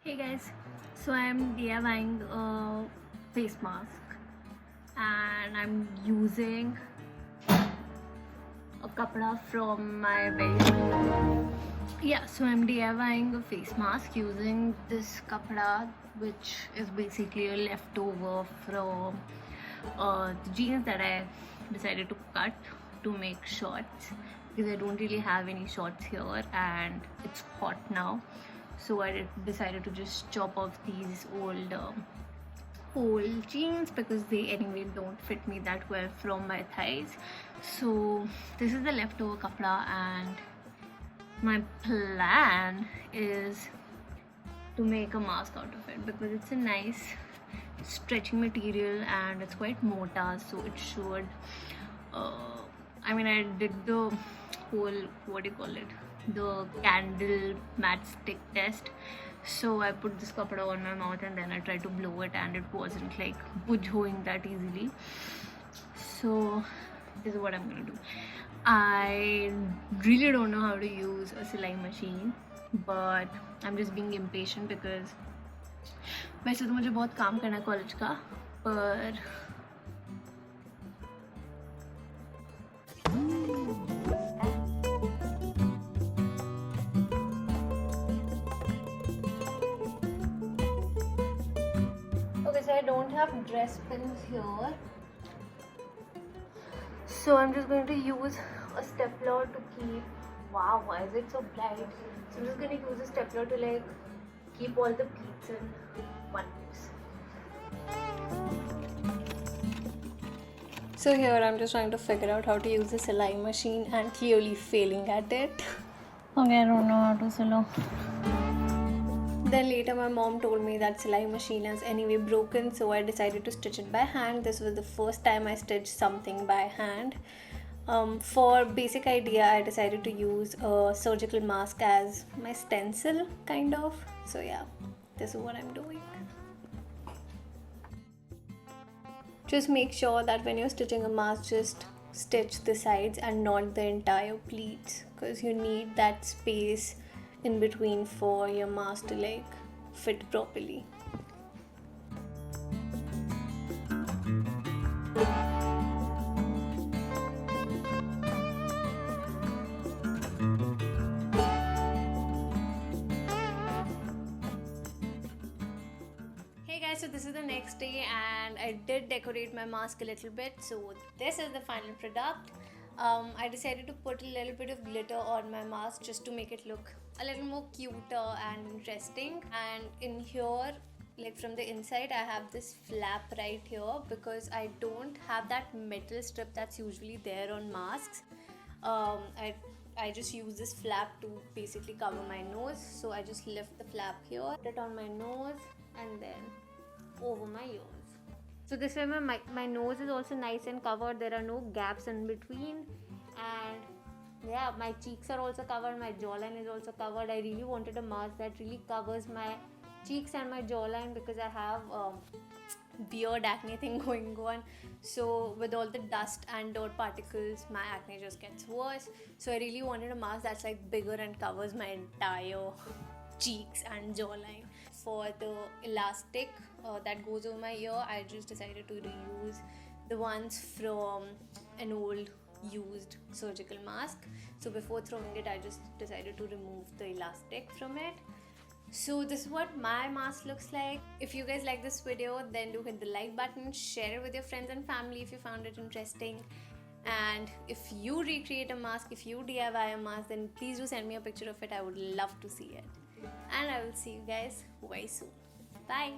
Hey guys, so I'm DIYing a face mask and I'm using a kapda from my so I'm DIYing a face mask using this kapda, which is basically a leftover from the jeans that I decided to cut to make shorts, because I don't really have any shorts here and it's hot now. So I decided to just chop off these old jeans because they anyway don't fit me that well from my thighs. So this is the leftover kapda, and my plan is to make a mask out of it because it's a nice stretching material and it's quite mota, so it should I did the whole, what do you call it, the candle matchstick test. So I put this kapda on my mouth and then I tried to blow it and it wasn't like bujhoing that easily. So this is what I'm gonna do. I really don't know how to use a silai machine, but I'm just being impatient because वैसे तो मुझे बहुत काम करना है college का, पर okay, so I don't have dress pins here, so I'm just going to use a stapler to keep, wow, why is it so bright? So I'm just going to use a stapler to like keep all the pleats in one place. So here I'm just trying to figure out how to use the silai machine and clearly failing at it. Okay, I don't know how to sew. Then later my mom told me that silai machine is anyway broken, so I decided to stitch it by hand. This was the first time I stitched something by hand. For basic idea, I decided to use a surgical mask as my stencil, kind of. So yeah, this is what I'm doing. Just make sure that when you're stitching a mask, just stitch the sides and not the entire pleats, because you need that space in between for your mask to like fit properly. Hey guys, so this is the next day and I did decorate my mask a little bit. So this is the final product. I decided to put a little bit of glitter on my mask just to make it look a little more cuter and interesting. And in here, like from the inside, I have this flap right here because I don't have that metal strip that's usually there on masks. I just use this flap to basically cover my nose. So I just lift the flap here, put it on my nose and then over my ears. So this way my nose is also nice and covered. There are no gaps in between, and yeah, my cheeks are also covered, my jawline is also covered. I really wanted a mask that really covers my cheeks and my jawline because I have weird acne thing going on. So with all the dust and dirt particles, my acne just gets worse. So I really wanted a mask that's like bigger and covers my entire cheeks and jawline. For the elastic that goes over my ear, I just decided to reuse the ones from an old used surgical mask. So before throwing it, I just decided to remove the elastic from it. So this is what my mask looks like. If you guys like this video, then do hit the like button, share it with your friends and family if you found it interesting. And if you recreate a mask, if you DIY a mask, then please do send me a picture of it. I would love to see it. And I will see you guys very soon. Bye.